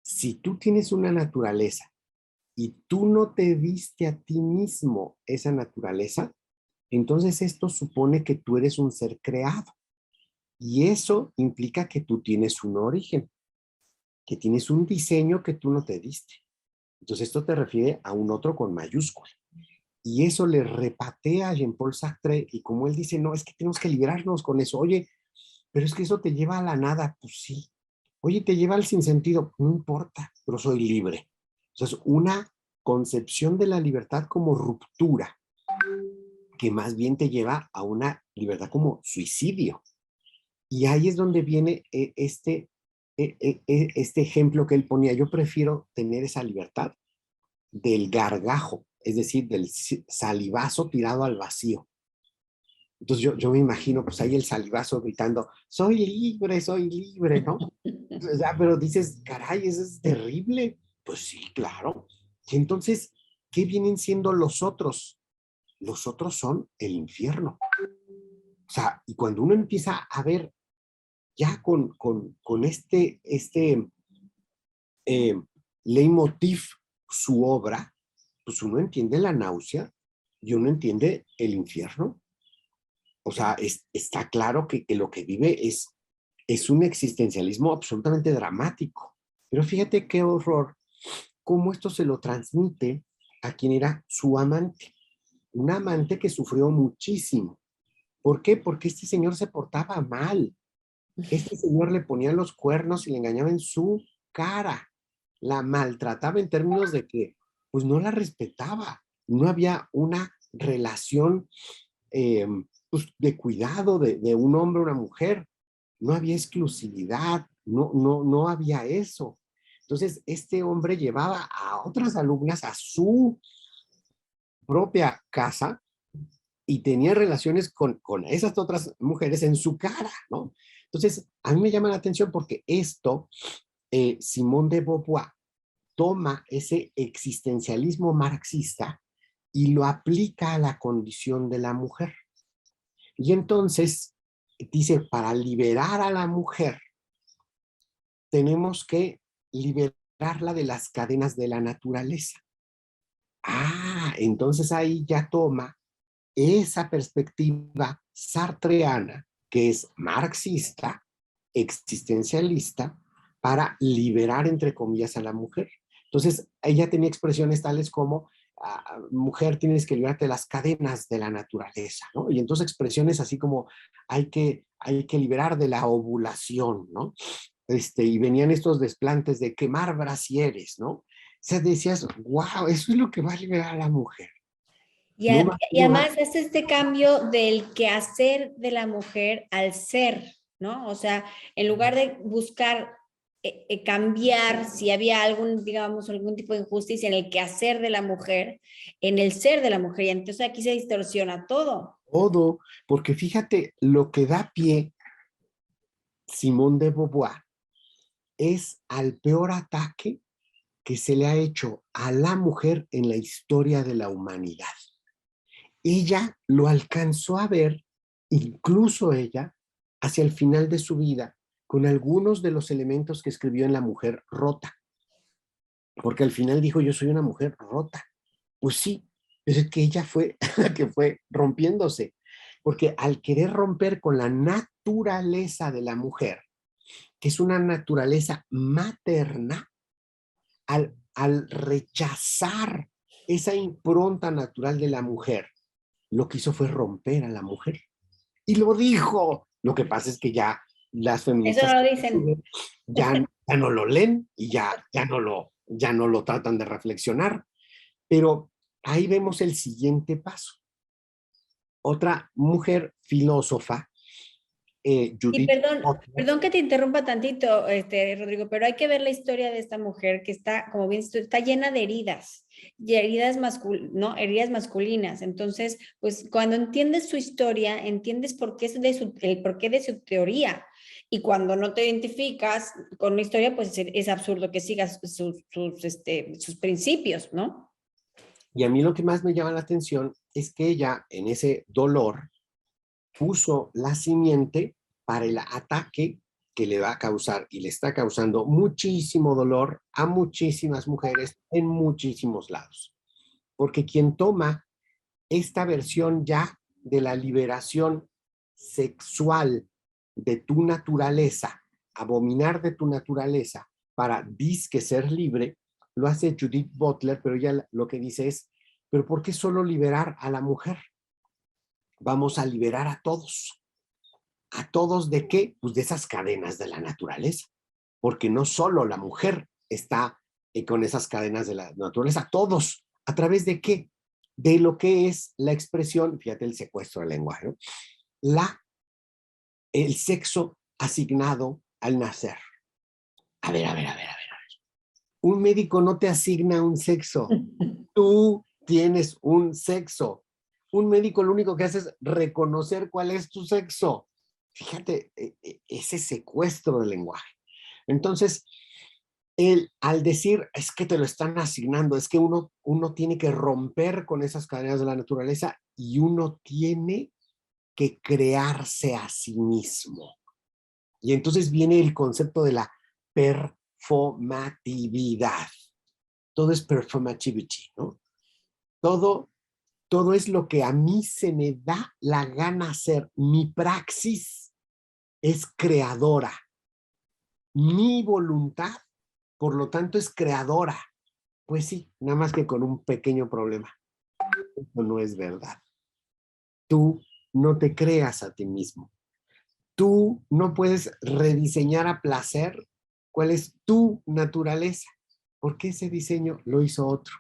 Speaker 3: Si tú tienes una naturaleza y tú no te diste a ti mismo esa naturaleza, entonces esto supone que tú eres un ser creado. Y eso implica que tú tienes un origen, que tienes un diseño que tú no te diste. Entonces esto te refiere a un otro con mayúscula. Y eso le repatea a Jean-Paul Sartre, y como él dice, no, es que tenemos que liberarnos con eso. Oye, pero es que eso te lleva a la nada. Pues sí. Oye, te lleva al sinsentido. No importa, pero soy libre. Entonces, una concepción de la libertad como ruptura, que más bien te lleva a una libertad como suicidio. Y ahí es donde viene este ejemplo que él ponía. Yo prefiero tener esa libertad del gargajo, es decir, del salivazo tirado al vacío. Entonces yo me imagino, pues ahí el salivazo gritando, soy libre, ¿no? O sea, pero dices, caray, eso es terrible. Pues sí, claro. Y entonces, ¿qué vienen siendo los otros? Los otros son el infierno. O sea, y cuando uno empieza a ver ya con este leitmotiv su obra, pues uno entiende la náusea y uno entiende el infierno. O sea, está claro que lo que vive es un existencialismo absolutamente dramático. Pero fíjate qué horror, cómo esto se lo transmite a quien era su amante. Un amante que sufrió muchísimo. ¿Por qué? Porque este señor se portaba mal. Este señor le ponía los cuernos y le engañaba en su cara. La maltrataba en términos de que, pues no la respetaba. No había una relación pues, de cuidado de un hombre o una mujer. No había exclusividad, no había eso. Entonces, este hombre llevaba a otras alumnas a su propia casa y tenía relaciones con esas otras mujeres en su cara, ¿no? Entonces, a mí me llama la atención porque esto, Simone de Beauvoir toma ese existencialismo marxista y lo aplica a la condición de la mujer. Y entonces, dice, para liberar a la mujer, tenemos que liberarla de las cadenas de la naturaleza. Ah, entonces ahí ya toma esa perspectiva sartreana, que es marxista, existencialista, para liberar, entre comillas, a la mujer. Entonces, ella tenía expresiones tales como, mujer, tienes que liberarte de las cadenas de la naturaleza, ¿no? Y entonces expresiones así como, hay que liberar de la ovulación, ¿no? Y venían estos desplantes de quemar brasieres, ¿no? O sea, decías, wow, eso es lo que va a liberar a la mujer.
Speaker 2: Y, y además es este cambio del quehacer de la mujer al ser, ¿no? O sea, en lugar de buscar cambiar si había algún, digamos, algún tipo de injusticia en el quehacer de la mujer, en el ser de la mujer, y entonces aquí se distorsiona todo.
Speaker 3: Todo, porque fíjate, lo que da pie Simone de Beauvoir es al peor ataque que se le ha hecho a la mujer en la historia de la humanidad. Ella lo alcanzó a ver, incluso ella, hacia el final de su vida, con algunos de los elementos que escribió en La mujer rota. Porque al final dijo, yo soy una mujer rota. Pues sí, pero es que ella fue la que fue rompiéndose. Porque al querer romper con la naturaleza de la mujer, que es una naturaleza materna, al rechazar esa impronta natural de la mujer, lo que hizo fue romper a la mujer. Y lo dijo. Lo que pasa es que ya las feministas
Speaker 2: eso no lo dicen.
Speaker 3: ya no lo leen y ya no lo tratan de reflexionar. Pero ahí vemos el siguiente paso. Otra mujer filósofa, Judith.
Speaker 2: Y perdón que te interrumpa tantito, Rodrigo, pero hay que ver la historia de esta mujer que está, como bien, está llena de heridas, y heridas masculinas. Entonces, pues cuando entiendes su historia, entiendes por qué el porqué de su teoría. Y cuando no te identificas con una historia, pues es absurdo que sigas sus principios, ¿no?
Speaker 3: Y a mí lo que más me llama la atención es que ella, en ese dolor, puso la simiente para el ataque que le va a causar y le está causando muchísimo dolor a muchísimas mujeres en muchísimos lados. Porque quien toma esta versión ya de la liberación sexual de tu naturaleza, abominar de tu naturaleza para disque ser libre, lo hace Judith Butler, pero ella lo que dice es, ¿pero por qué solo liberar a la mujer? Vamos a liberar a todos. ¿A todos de qué? Pues de esas cadenas de la naturaleza. Porque no solo la mujer está con esas cadenas de la naturaleza, todos. ¿A través de qué? De lo que es la expresión, fíjate el secuestro del lenguaje, ¿no? El sexo asignado al nacer. A ver. Un médico no te asigna un sexo. Tú tienes un sexo. Un médico lo único que hace es reconocer cuál es tu sexo. Fíjate, ese secuestro del lenguaje. Entonces, él, al decir, es que te lo están asignando, es que uno tiene que romper con esas cadenas de la naturaleza y uno tiene que crearse a sí mismo. Y entonces viene el concepto de la performatividad. Todo es performativity, ¿no? Todo es lo que a mí se me da la gana hacer. Mi praxis es creadora. Mi voluntad, por lo tanto, es creadora. Pues sí, nada más que con un pequeño problema. Eso no es verdad. Tú no te creas a ti mismo. Tú no puedes rediseñar a placer cuál es tu naturaleza, porque ese diseño lo hizo otro.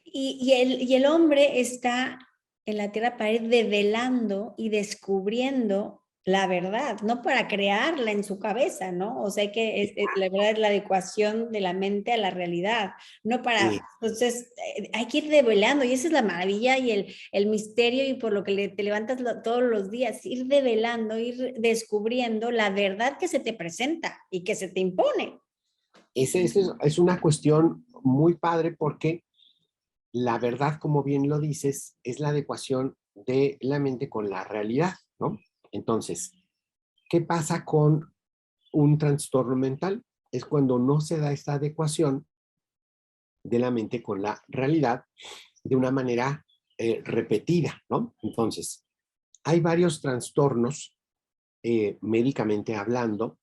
Speaker 2: Y el hombre está en la tierra para ir develando y descubriendo la verdad, no para crearla en su cabeza, ¿no? O sea que la verdad es la adecuación de la mente a la realidad, no para... Sí. Entonces hay que ir develando y esa es la maravilla y el misterio y por lo que te levantas todos los días, ir develando, ir descubriendo la verdad que se te presenta y que se te impone.
Speaker 3: Esa es una cuestión muy padre porque la verdad, como bien lo dices, es la adecuación de la mente con la realidad, ¿no? Entonces, ¿qué pasa con un trastorno mental? Es cuando no se da esta adecuación de la mente con la realidad de una manera repetida, ¿no? Entonces, hay varios trastornos médicamente hablando,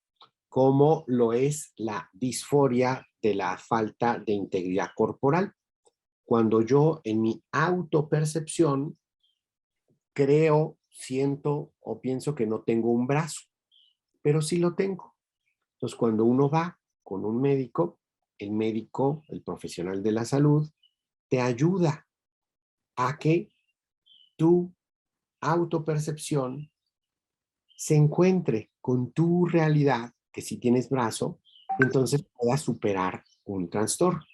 Speaker 3: como lo es la disforia de la falta de integridad corporal. Cuando yo en mi autopercepción creo, siento o pienso que no tengo un brazo, pero sí lo tengo. Entonces, cuando uno va con un médico, el profesional de la salud, te ayuda a que tu autopercepción se encuentre con tu realidad, que si tienes brazo, entonces puedas superar un trastorno.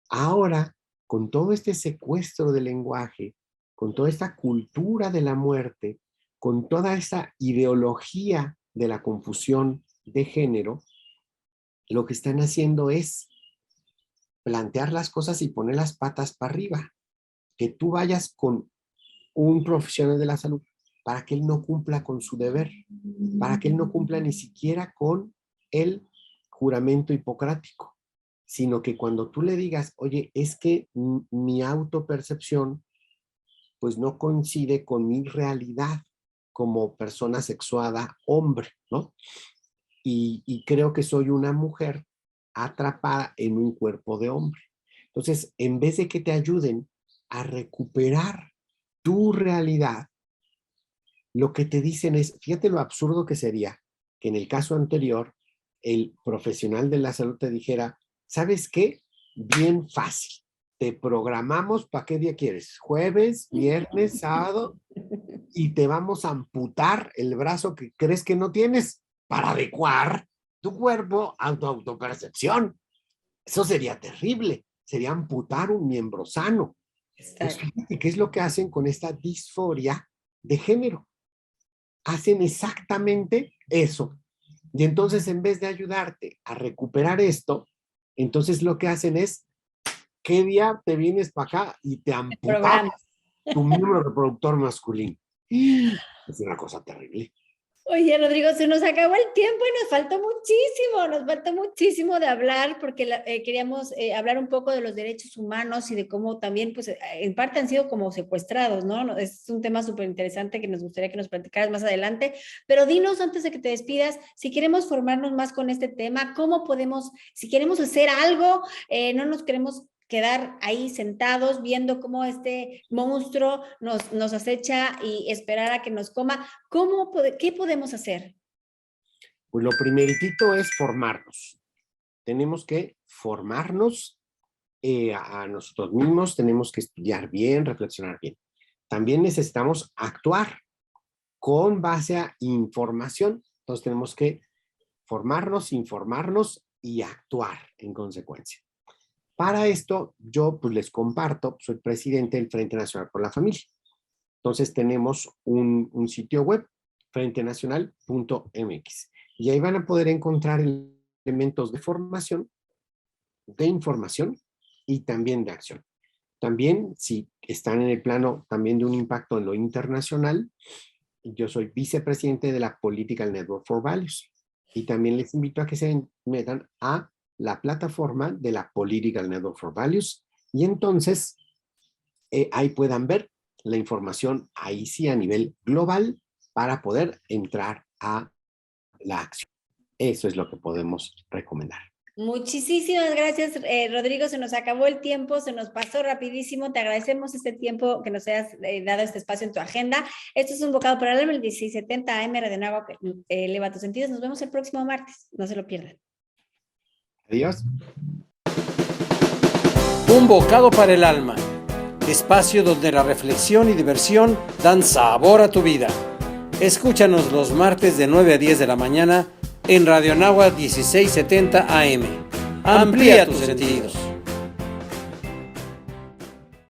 Speaker 3: Ahora, con todo este secuestro del lenguaje, con toda esta cultura de la muerte, con toda esta ideología de la confusión de género, lo que están haciendo es plantear las cosas y poner las patas para arriba. Que tú vayas con un profesional de la salud para que él no cumpla con su deber, para que él no cumpla ni siquiera con el juramento hipocrático, sino que cuando tú le digas, oye, es que mi autopercepción pues no coincide con mi realidad como persona sexuada hombre, ¿no? Y creo que soy una mujer atrapada en un cuerpo de hombre. Entonces, en vez de que te ayuden a recuperar tu realidad, lo que te dicen es, fíjate lo absurdo que sería que en el caso anterior, el profesional de la salud te dijera, ¿sabes qué? Bien fácil. Te programamos, ¿para qué día quieres? Jueves, viernes, sábado, y te vamos a amputar el brazo que crees que no tienes para adecuar tu cuerpo a tu autopercepción. Eso sería terrible. Sería amputar un miembro sano. Pues fíjate qué es lo que hacen con esta disforia de género. Hacen exactamente eso. Y entonces, en vez de ayudarte a recuperar esto, entonces lo que hacen es, ¿qué día te vienes para acá y te amputan tu miembro reproductor masculino? Es una cosa terrible.
Speaker 2: Oye, Rodrigo, se nos acabó el tiempo y nos faltó muchísimo de hablar porque queríamos hablar un poco de los derechos humanos y de cómo también, pues, en parte han sido como secuestrados, ¿no? Es un tema súper interesante que nos gustaría que nos platicaras más adelante, pero dinos antes de que te despidas, si queremos formarnos más con este tema, ¿cómo podemos, si queremos hacer algo, no nos queremos quedar ahí sentados viendo cómo este monstruo nos acecha y esperar a que nos coma? ¿Qué podemos hacer?
Speaker 3: Pues lo primeritito es formarnos. Tenemos que formarnos a nosotros mismos, tenemos que estudiar bien, reflexionar bien. También necesitamos actuar con base a información. Entonces tenemos que formarnos, informarnos y actuar en consecuencia. Para esto, yo pues les comparto, soy presidente del Frente Nacional por la Familia. Entonces tenemos un sitio web, frentenacional.mx, y ahí van a poder encontrar elementos de formación, de información y también de acción. También, si están en el plano también de un impacto en lo internacional, yo soy vicepresidente de la Political Network for Values, y también les invito a que se metan a la plataforma de la Political Network for Values, y entonces ahí puedan ver la información, ahí sí a nivel global, para poder entrar a la acción. Eso es lo que podemos recomendar.
Speaker 2: Muchísimas gracias, Rodrigo. Se nos acabó el tiempo, se nos pasó rapidísimo. Te agradecemos este tiempo que nos hayas dado este espacio en tu agenda. Esto es Un Bocado para el Alma, el 1670 AM Radio Anáhuac, eleva tus sentidos. Nos vemos el próximo martes. No se lo pierdan.
Speaker 3: Adiós.
Speaker 1: Un bocado para el alma. Espacio donde la reflexión y diversión dan sabor a tu vida. Escúchanos los martes de 9 a 10 de la mañana en Radio Anáhuac 1670 AM. Amplía tus sentidos.